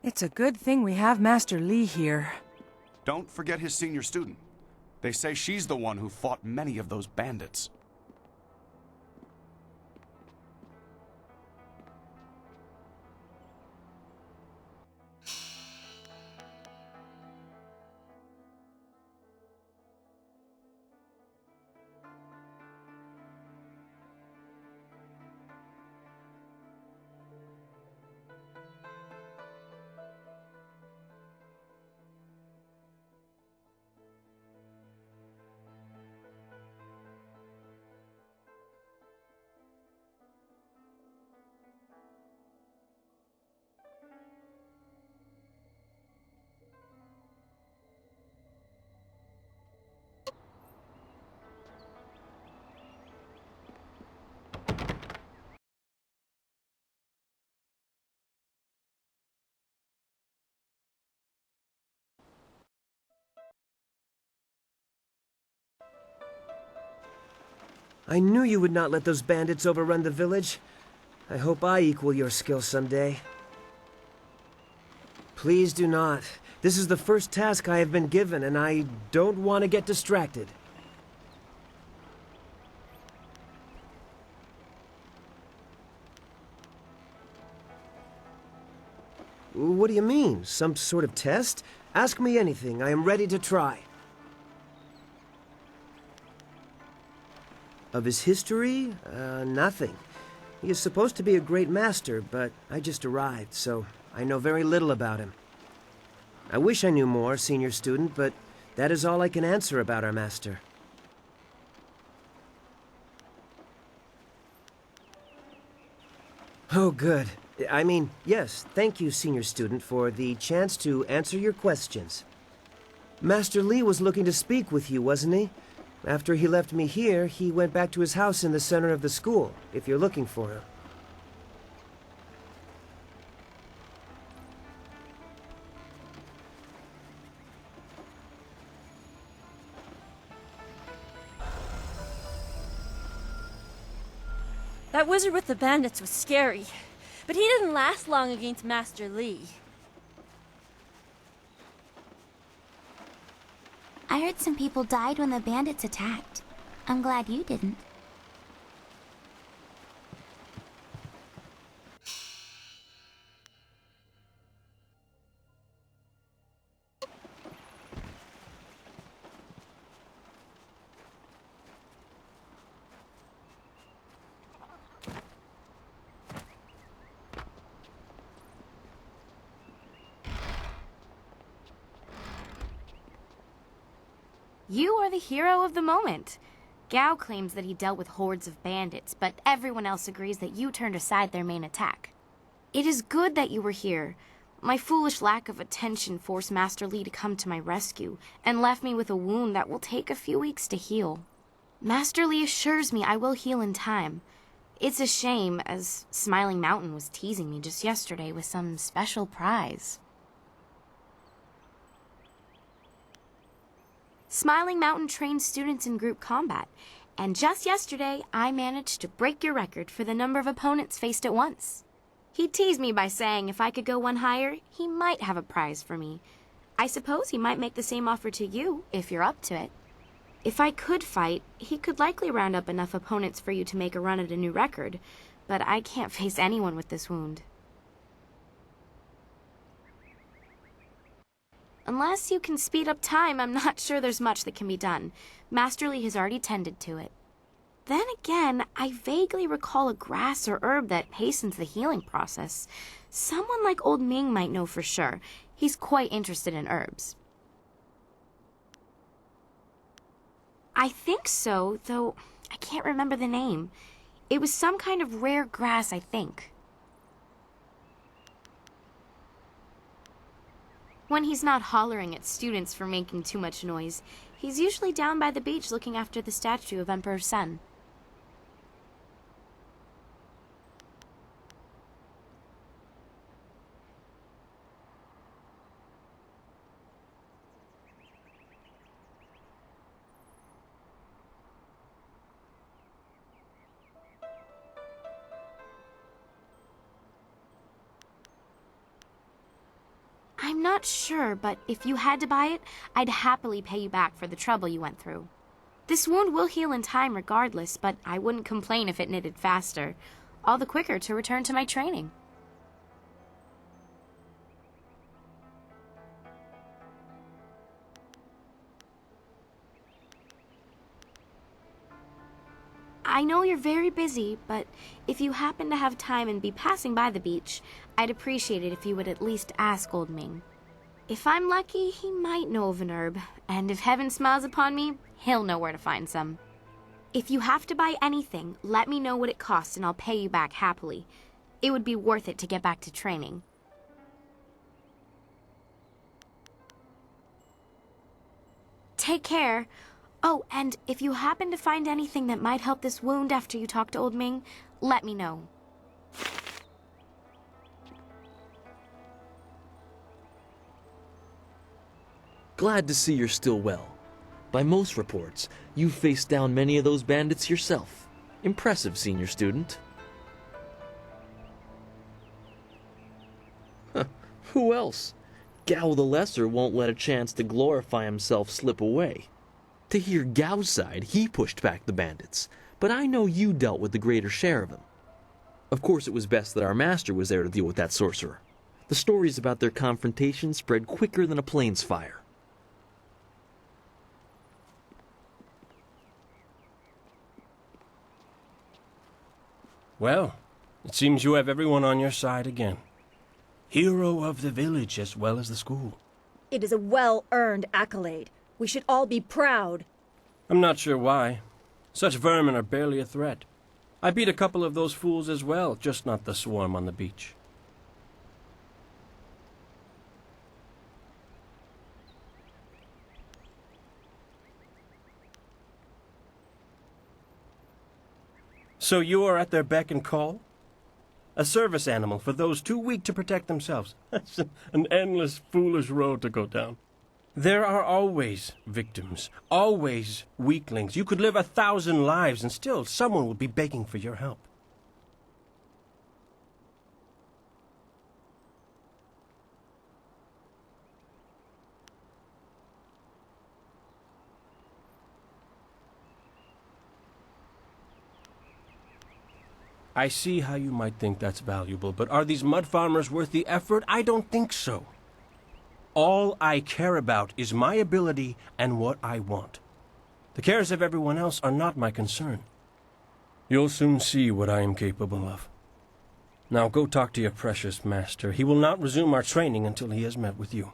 It's a good thing we have Master Li here. Don't forget his senior student. They say she's the one who fought many of those bandits. I knew you would not let those bandits overrun the village. I hope I equal your skill someday. Please do not. This is the first task I have been given, and I don't want to get distracted. What do you mean? Some sort of test? Ask me anything. I am ready to try. Of his history? Nothing. He is supposed to be a great master, but I just arrived, so I know very little about him. I wish I knew more, senior student, but that is all I can answer about our master. Oh, good. I mean, yes, thank you, senior student, for the chance to answer your questions. Master Li was looking to speak with you, wasn't he? After he left me here, he went back to his house in the center of the school, if you're looking for him. That wizard with the bandits was scary, but he didn't last long against Master Li. I heard some people died when the bandits attacked. I'm glad you didn't. You are the hero of the moment. Gao claims that he dealt with hordes of bandits, but everyone else agrees that you turned aside their main attack. It is good that you were here. My foolish lack of attention forced Master Li to come to my rescue, and left me with a wound that will take a few weeks to heal. Master Li assures me I will heal in time. It's a shame, as Smiling Mountain was teasing me just yesterday with some special prize. Smiling Mountain trains students in group combat, and just yesterday I managed to break your record for the number of opponents faced at once. He teased me by saying if I could go one higher, he might have a prize for me. I suppose he might make the same offer to you, if you're up to it. If I could fight, he could likely round up enough opponents for you to make a run at a new record, but I can't face anyone with this wound. Unless you can speed up time, I'm not sure there's much that can be done. Master Li has already tended to it. Then again, I vaguely recall a grass or herb that hastens the healing process. Someone like Old Ming might know for sure. He's quite interested in herbs. I think so, though I can't remember the name. It was some kind of rare grass, I think. When he's not hollering at students for making too much noise, he's usually down by the beach looking after the statue of Emperor Sun. I'm not sure, but if you had to buy it, I'd happily pay you back for the trouble you went through. This wound will heal in time regardless, but I wouldn't complain if it knitted faster. All the quicker to return to my training. I know you're very busy, but if you happen to have time and be passing by the beach, I'd appreciate it if you would at least ask Old Ming. If I'm lucky, he might know of an herb, and if heaven smiles upon me, he'll know where to find some. If you have to buy anything, let me know what it costs and I'll pay you back happily. It would be worth it to get back to training. Take care. Oh, and if you happen to find anything that might help this wound after you talk to Old Ming, let me know. Glad to see you're still well. By most reports, you've faced down many of those bandits yourself. Impressive, senior student. Huh, who else? Gao the Lesser won't let a chance to glorify himself slip away. To hear Gao's side, he pushed back the bandits, but I know you dealt with the greater share of them. Of course, it was best that our master was there to deal with that sorcerer. The stories about their confrontation spread quicker than a plains fire. Well, it seems you have everyone on your side again. Hero of the village as well as the school. It is a well-earned accolade. We should all be proud. I'm not sure why. Such vermin are barely a threat. I beat a couple of those fools as well, just not the swarm on the beach. So you are at their beck and call? A service animal for those too weak to protect themselves. That's an endless, foolish road to go down. There are always victims, always weaklings. You could live 1,000 lives and still someone would be begging for your help. I see how you might think that's valuable, but are these mud farmers worth the effort? I don't think so. All I care about is my ability and what I want. The cares of everyone else are not my concern. You'll soon see what I am capable of. Now go talk to your precious master. He will not resume our training until he has met with you.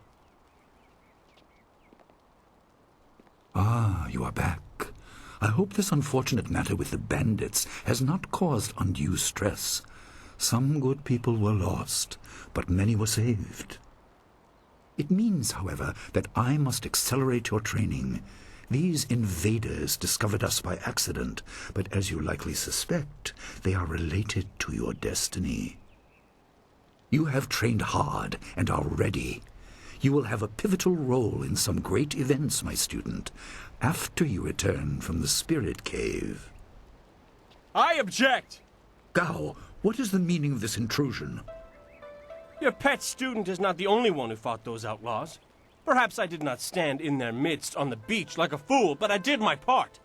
Ah, you are back. I hope this unfortunate matter with the bandits has not caused undue stress. Some good people were lost, but many were saved. It means, however, that I must accelerate your training. These invaders discovered us by accident, but as you likely suspect, they are related to your destiny. You have trained hard and are ready. You will have a pivotal role in some great events, my student, after you return from the Spirit Cave. I object! Gao, what is the meaning of this intrusion? Your pet student is not the only one who fought those outlaws. Perhaps I did not stand in their midst on the beach like a fool, but I did my part.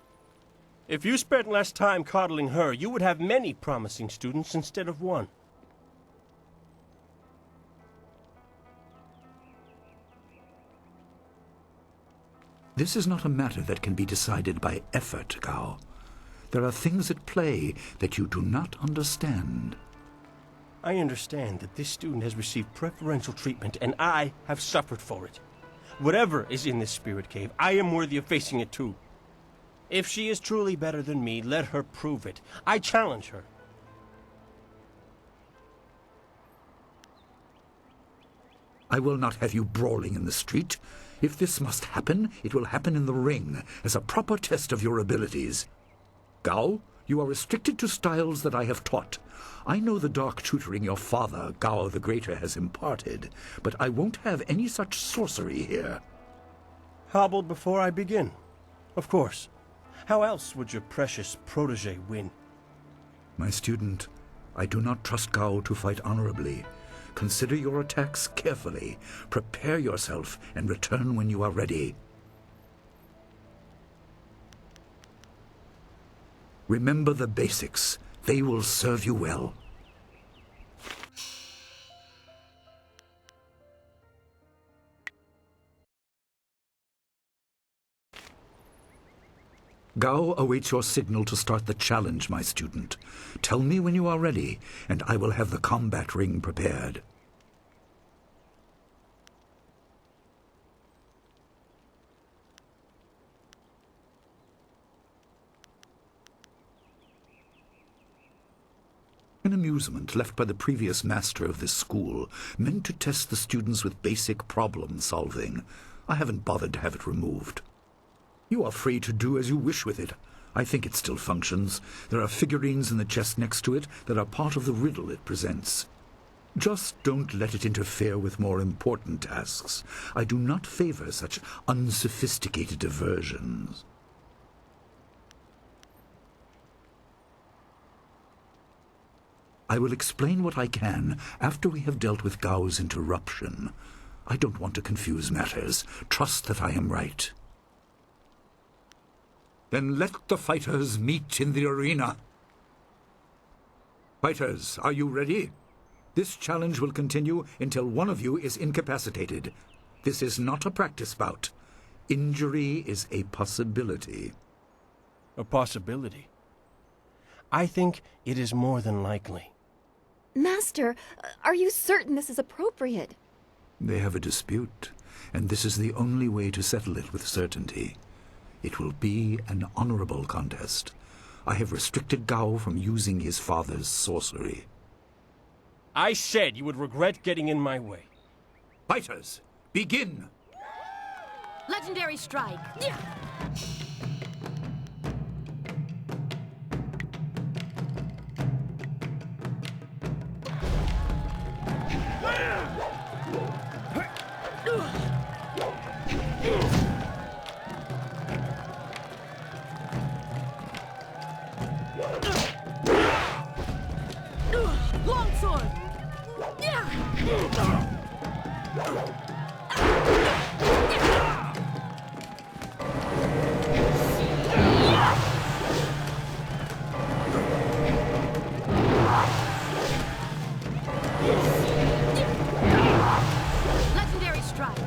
If you spent less time coddling her, you would have many promising students instead of one. This is not a matter that can be decided by effort, Gao. There are things at play that you do not understand. I understand that this student has received preferential treatment, and I have suffered for it. Whatever is in this spirit cave, I am worthy of facing it too. If she is truly better than me, let her prove it. I challenge her. I will not have you brawling in the street. If this must happen, it will happen in the ring, as a proper test of your abilities. Gao, you are restricted to styles that I have taught. I know the dark tutoring your father, Gao the Greater, has imparted, but I won't have any such sorcery here. Hobbled before I begin. Of course. How else would your precious protege win? My student, I do not trust Gao to fight honorably. Consider your attacks carefully. Prepare yourself and return when you are ready. Remember the basics. They will serve you well. Gao awaits your signal to start the challenge, my student. Tell me when you are ready, and I will have the combat ring prepared. An amusement left by the previous master of this school, meant to test the students with basic problem solving. I haven't bothered to have it removed. You are free to do as you wish with it. I think it still functions. There are figurines in the chest next to it that are part of the riddle it presents. Just don't let it interfere with more important tasks. I do not favor such unsophisticated diversions. I will explain what I can after we have dealt with Gao's interruption. I don't want to confuse matters. Trust that I am right. Then let the fighters meet in the arena. Fighters, are you ready? This challenge will continue until one of you is incapacitated. This is not a practice bout. Injury is a possibility. A possibility? I think it is more than likely. Master, are you certain this is appropriate? They have a dispute, and this is the only way to settle it with certainty. It will be an honorable contest. I have restricted Gao from using his father's sorcery. I said you would regret getting in my way. Fighters, begin! Legendary strike. Longsword. Legendary strike.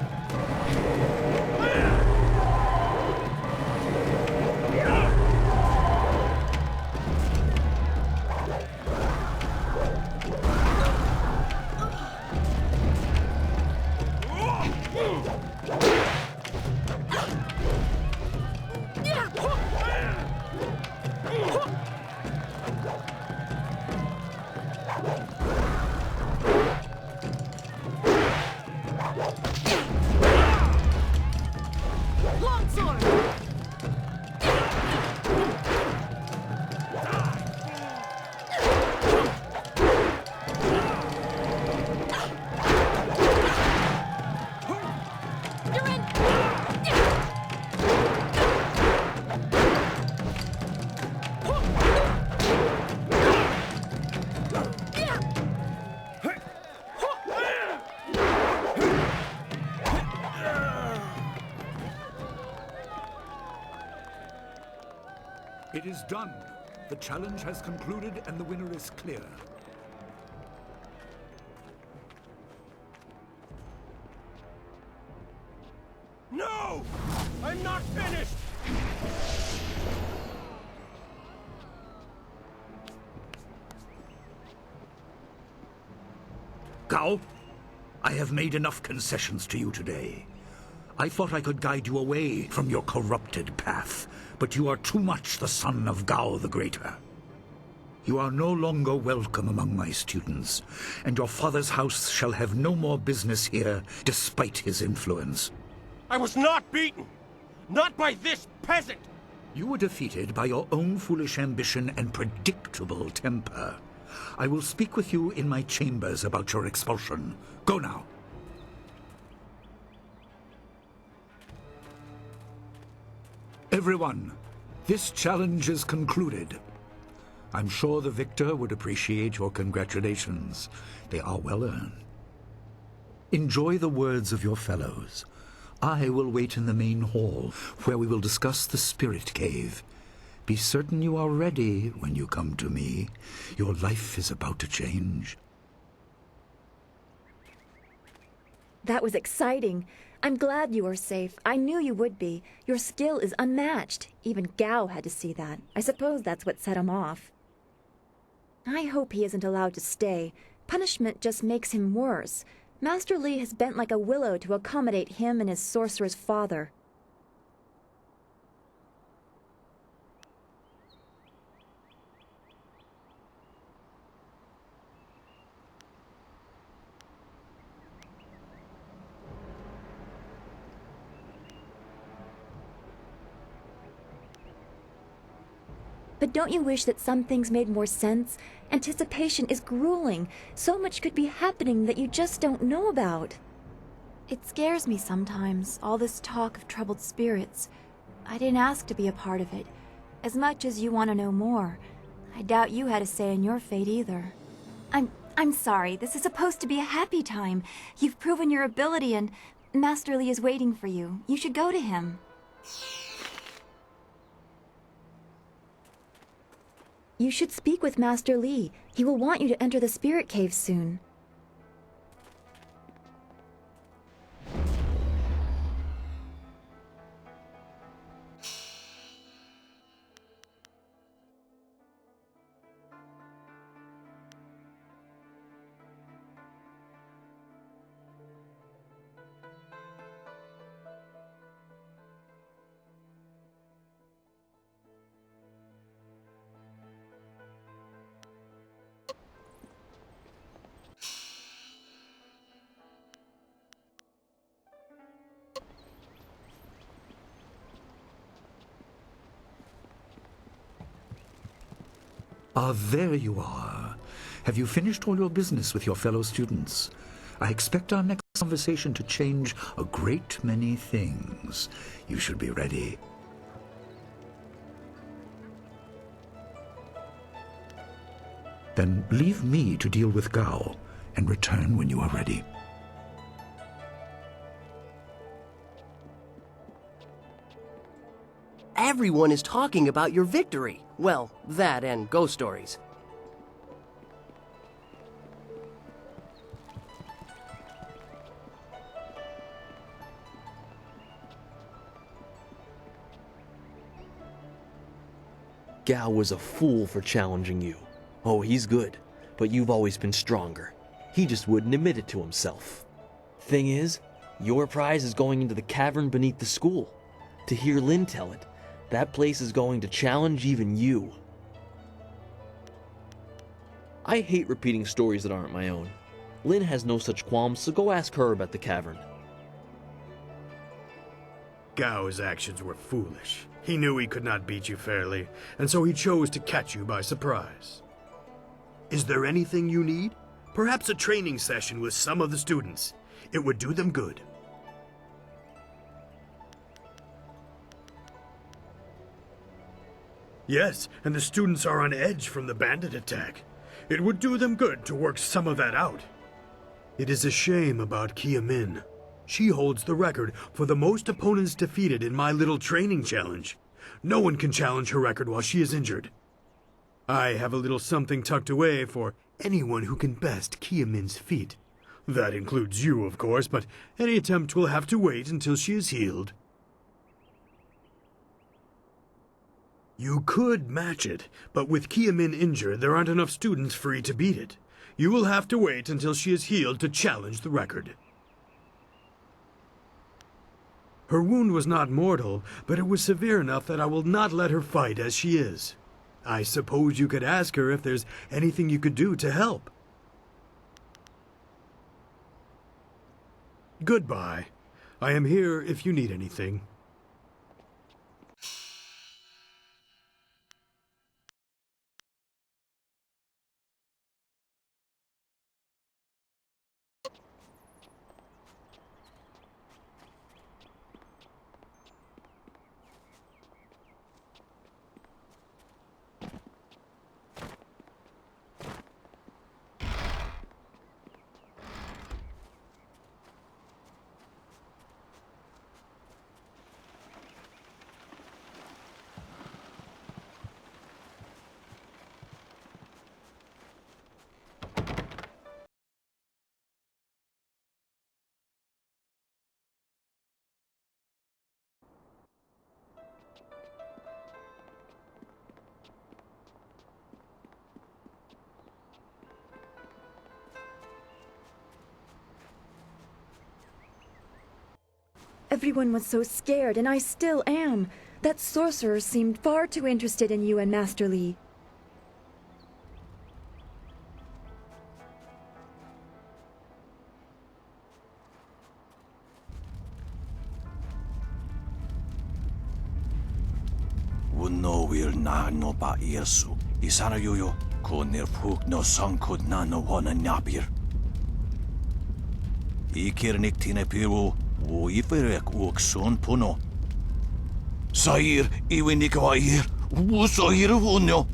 Longsword. You're in. It is done. The challenge has concluded and the winner is clear. No! I'm not finished! Gao, I have made enough concessions to you today. I thought I could guide you away from your corrupted path, but you are too much the son of Gao the Greater. You are no longer welcome among my students, and your father's house shall have no more business here, despite his influence. I was not beaten! Not by this peasant! You were defeated by your own foolish ambition and predictable temper. I will speak with you in my chambers about your expulsion. Go now. Everyone, this challenge is concluded. I'm sure the victor would appreciate your congratulations. They are well earned. Enjoy the words of your fellows. I will wait in the main hall, where we will discuss the spirit cave. Be certain you are ready when you come to me. Your life is about to change. That was exciting. I'm glad you are safe. I knew you would be. Your skill is unmatched. Even Gao had to see that. I suppose that's what set him off. I hope he isn't allowed to stay. Punishment just makes him worse. Master Li has bent like a willow to accommodate him and his sorcerer's father. But don't you wish that some things made more sense? Anticipation is grueling. So much could be happening that you just don't know about. It scares me sometimes, all this talk of troubled spirits. I didn't ask to be a part of it. As much as you want to know more, I doubt you had a say in your fate either. I'm sorry. This is supposed to be a happy time. You've proven your ability and Master Li is waiting for you. You should go to him. You should speak with Master Li. He will want you to enter the spirit cave soon. Ah, there you are. Have you finished all your business with your fellow students? I expect our next conversation to change a great many things. You should be ready. Then leave me to deal with Gao and return when you are ready. Everyone is talking about your victory. Well, that and ghost stories. Gao was a fool for challenging you. Oh, he's good, but you've always been stronger. He just wouldn't admit it to himself. Thing is, your prize is going into the cavern beneath the school. To hear Lin tell it, that place is going to challenge even you. I hate repeating stories that aren't my own. Lin has no such qualms, so go ask her about the cavern. Gao's actions were foolish. He knew he could not beat you fairly, and so he chose to catch you by surprise. Is there anything you need? Perhaps a training session with some of the students. It would do them good. Yes, and the students are on edge from the bandit attack. It would do them good to work some of that out. It is a shame about Kia Min. She holds the record for the most opponents defeated in my little training challenge. No one can challenge her record while she is injured. I have a little something tucked away for anyone who can best Kia Min's feat. That includes you, of course, but any attempt will have to wait until she is healed. You could match it, but with Kia Min injured, there aren't enough students free to beat it. You will have to wait until she is healed to challenge the record. Her wound was not mortal, but it was severe enough that I will not let her fight as she is. I suppose you could ask her if there's anything you could do to help. Goodbye. I am here if you need anything. Everyone was so scared, and I still am. That sorcerer seemed far too interested in you and Master Li. Unno will na no ba irsu. Isana yuyo, ko nirfuk no sankud na no wana nyapir. Ikirnik tine piru, wo iferek uk son puno. Sair, iwinika ir, wo sair vunyo.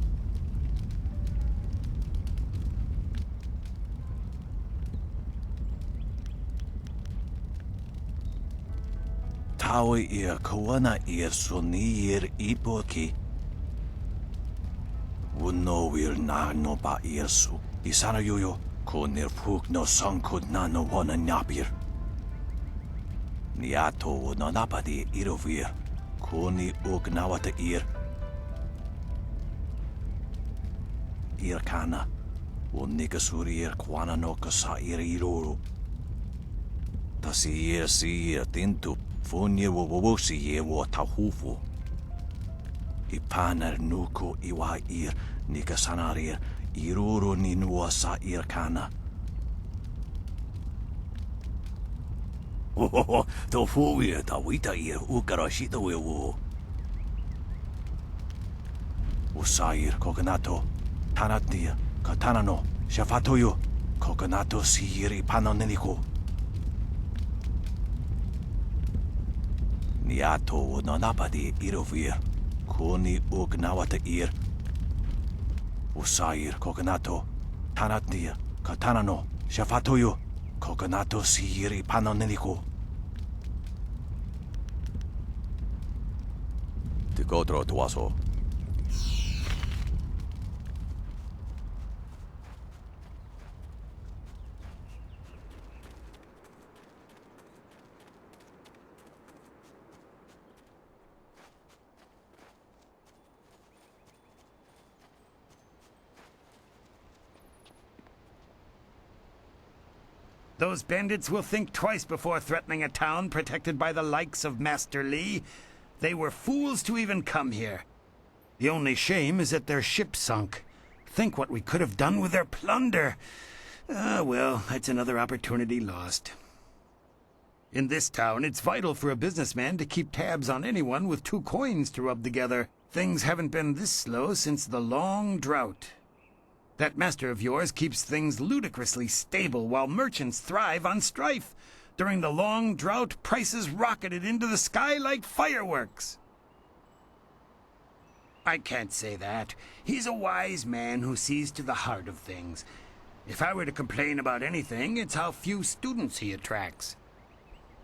Tawi ir kawana ir suni ir ipoki. Unno will na no ba irsu. Isana yuyo, ko nirfuk no sankud na no wana nyapir. Niato no napadi irovir. Koni uk nawata ir. Ir kana. Unikasuri ir kwana no kasa ir iruru. Tasi ir si ir tintu. Funye wowosi ye wo tahufu. Ipanar nuko iwa ir. Nikasanarir. Iruru ni nuasa ir kana. Oh, to fuwe ta wita ir ukarashita wewo. Usair kokonato. Tanatir katanano. Shafatoyo. Kokonato siri panoneniko. Niato no napadi irovir. Kuni uk nawata ir. Usair kokonato. Tanatir katanano. Shafatoyo. Kokonato siri panoneniko. Tikotro tuaso. Those bandits will think twice before threatening a town protected by the likes of Master Li. They were fools to even come here. The only shame is that their ship sunk. Think what we could have done with their plunder. Well, that's another opportunity lost. In this town, it's vital for a businessman to keep tabs on anyone with 2 coins to rub together. Things haven't been this slow since the long drought. That master of yours keeps things ludicrously stable while merchants thrive on strife. During the long drought, prices rocketed into the sky like fireworks. I can't say that. He's a wise man who sees to the heart of things. If I were to complain about anything, it's how few students he attracts.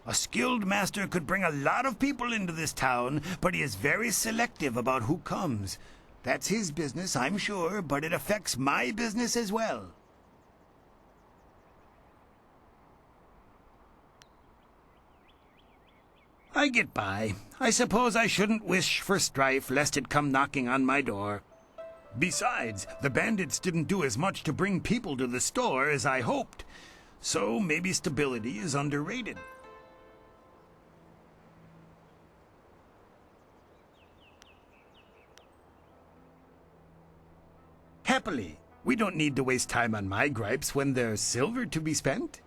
A skilled master could bring a lot of people into this town, but he is very selective about who comes. That's his business, I'm sure, but it affects my business as well. I get by. I suppose I shouldn't wish for strife lest it come knocking on my door. Besides, the bandits didn't do as much to bring people to the store as I hoped. So maybe stability is underrated. Happily, we don't need to waste time on my gripes when there's silver to be spent.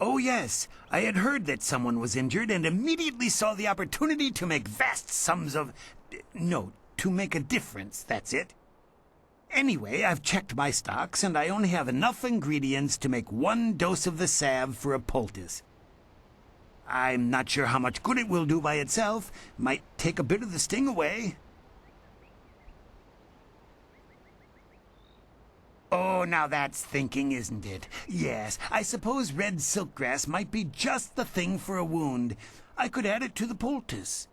Oh, yes. I had heard that someone was injured and immediately saw the opportunity to make vast sums of... No, to make a difference, that's it. Anyway, I've checked my stocks, and I only have enough ingredients to make 1 dose of the salve for a poultice. I'm not sure how much good it will do by itself. Might take a bit of the sting away. Oh, now that's thinking, isn't it? Yes, I suppose red silkgrass might be just the thing for a wound. I could add it to the poultice.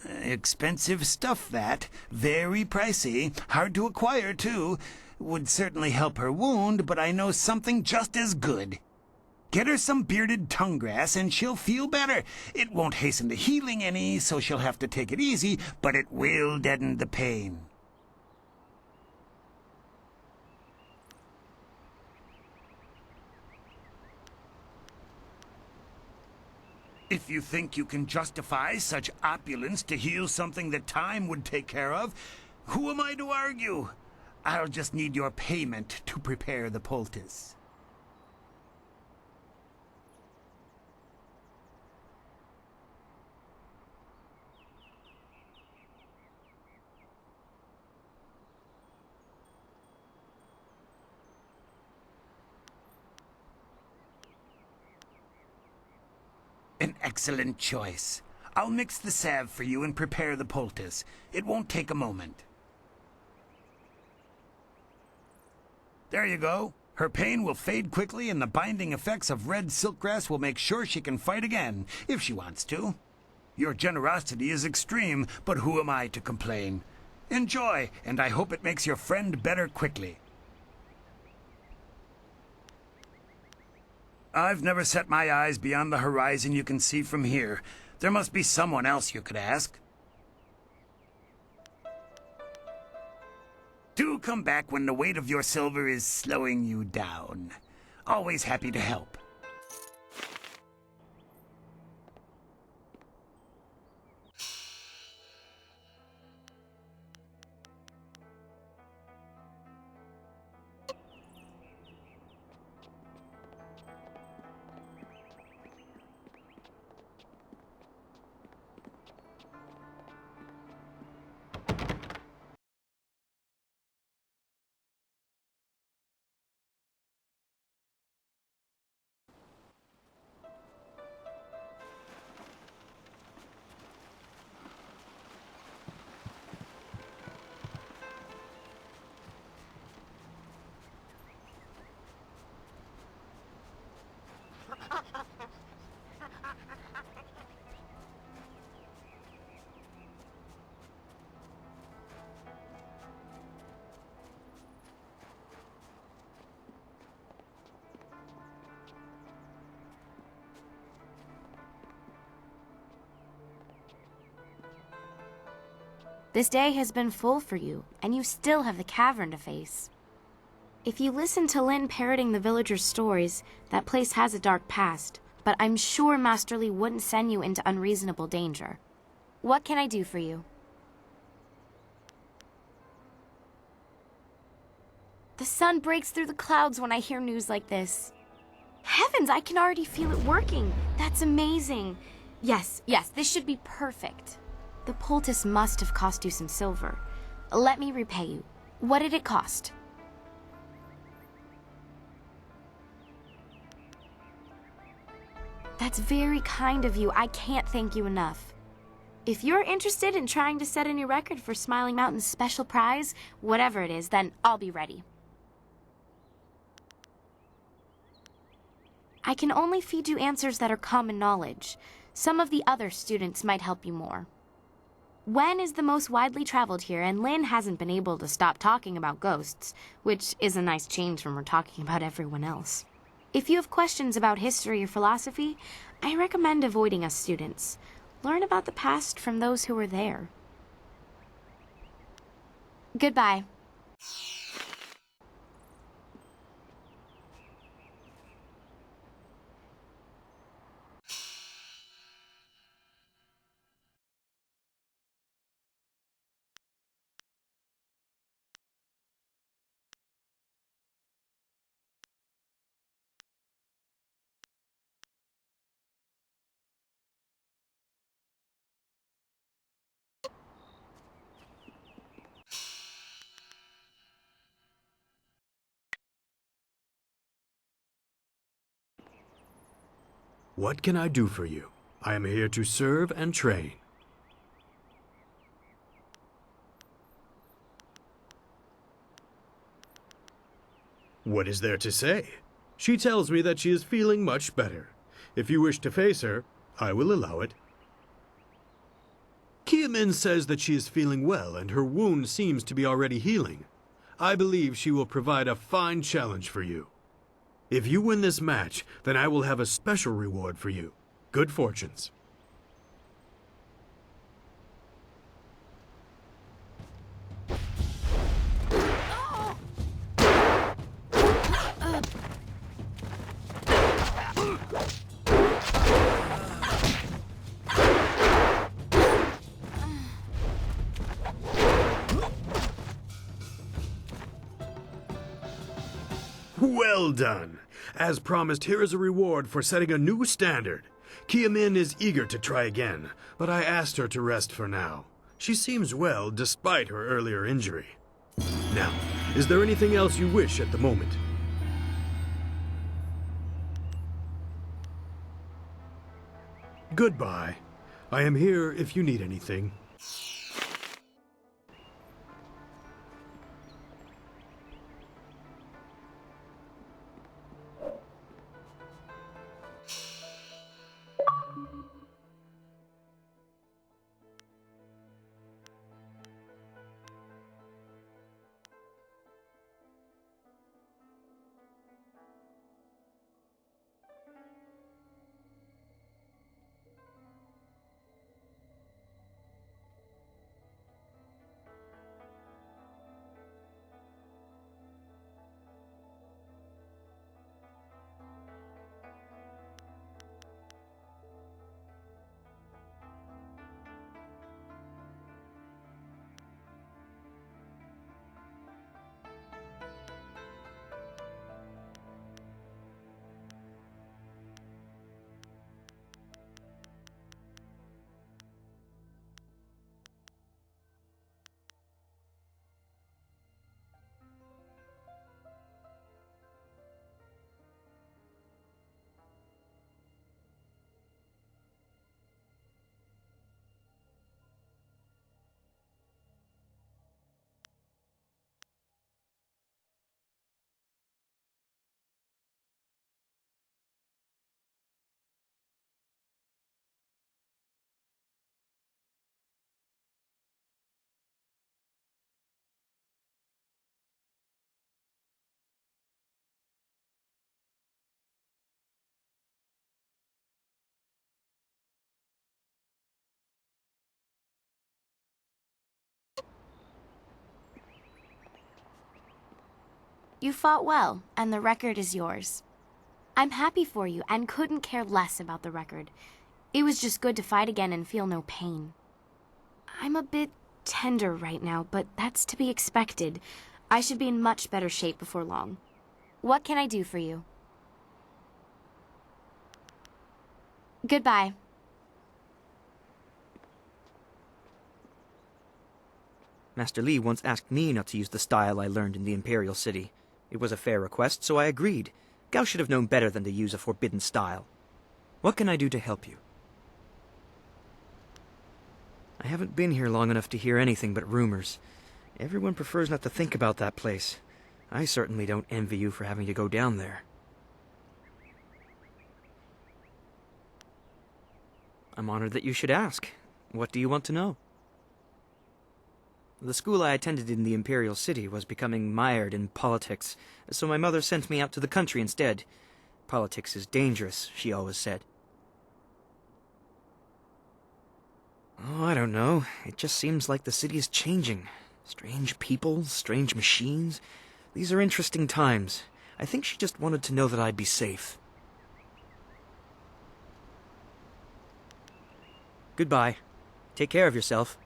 Expensive stuff, that. Very pricey. Hard to acquire, too. Would certainly help her wound, but I know something just as good. Get her some bearded tongue grass and she'll feel better. It won't hasten the healing any, so she'll have to take it easy, but it will deaden the pain. If you think you can justify such opulence to heal something that time would take care of, who am I to argue? I'll just need your payment to prepare the poultice. An excellent choice. I'll mix the salve for you and prepare the poultice. It won't take a moment. There you go. Her pain will fade quickly and the binding effects of red silkgrass will make sure she can fight again, if she wants to. Your generosity is extreme, but who am I to complain? Enjoy, and I hope it makes your friend better quickly. I've never set my eyes beyond the horizon you can see from here. There must be someone else you could ask. Do come back when the weight of your silver is slowing you down. Always happy to help. This day has been full for you, and you still have the cavern to face. If you listen to Lynn parroting the villagers' stories, that place has a dark past, but I'm sure Master Lee wouldn't send you into unreasonable danger. What can I do for you? The sun breaks through the clouds when I hear news like this. Heavens, I can already feel it working. That's amazing. Yes, this should be perfect. The poultice must have cost you some silver. Let me repay you. What did it cost? That's very kind of you. I can't thank you enough. If you're interested in trying to set a new record for Smiling Mountain's special prize, whatever it is, then I'll be ready. I can only feed you answers that are common knowledge. Some of the other students might help you more. Wen is the most widely traveled here, and Lynn hasn't been able to stop talking about ghosts, which is a nice change from her talking about everyone else. If you have questions about history or philosophy, I recommend avoiding us students. Learn about the past from those who were there. Goodbye. What can I do for you? I am here to serve and train. What is there to say? She tells me that she is feeling much better. If you wish to face her, I will allow it. Kiamin says that she is feeling well and her wound seems to be already healing. I believe she will provide a fine challenge for you. If you win this match, then I will have a special reward for you. Good fortunes. Well done. As promised, here is a reward for setting a new standard. Kiamin is eager to try again, but I asked her to rest for now. She seems well despite her earlier injury. Now, is there anything else you wish at the moment? Goodbye. I am here if you need anything. You fought well, and the record is yours. I'm happy for you and couldn't care less about the record. It was just good to fight again and feel no pain. I'm a bit tender right now, but that's to be expected. I should be in much better shape before long. What can I do for you? Goodbye. Master Li once asked me not to use the style I learned in the Imperial City. It was a fair request, so I agreed. Gao should have known better than to use a forbidden style. What can I do to help you? I haven't been here long enough to hear anything but rumors. Everyone prefers not to think about that place. I certainly don't envy you for having to go down there. I'm honored that you should ask. What do you want to know? The school I attended in the Imperial City was becoming mired in politics, so my mother sent me out to the country instead. Politics is dangerous, she always said. Oh, I don't know. It just seems like the city is changing. Strange people, strange machines. These are interesting times. I think she just wanted to know that I'd be safe. Goodbye. Take care of yourself.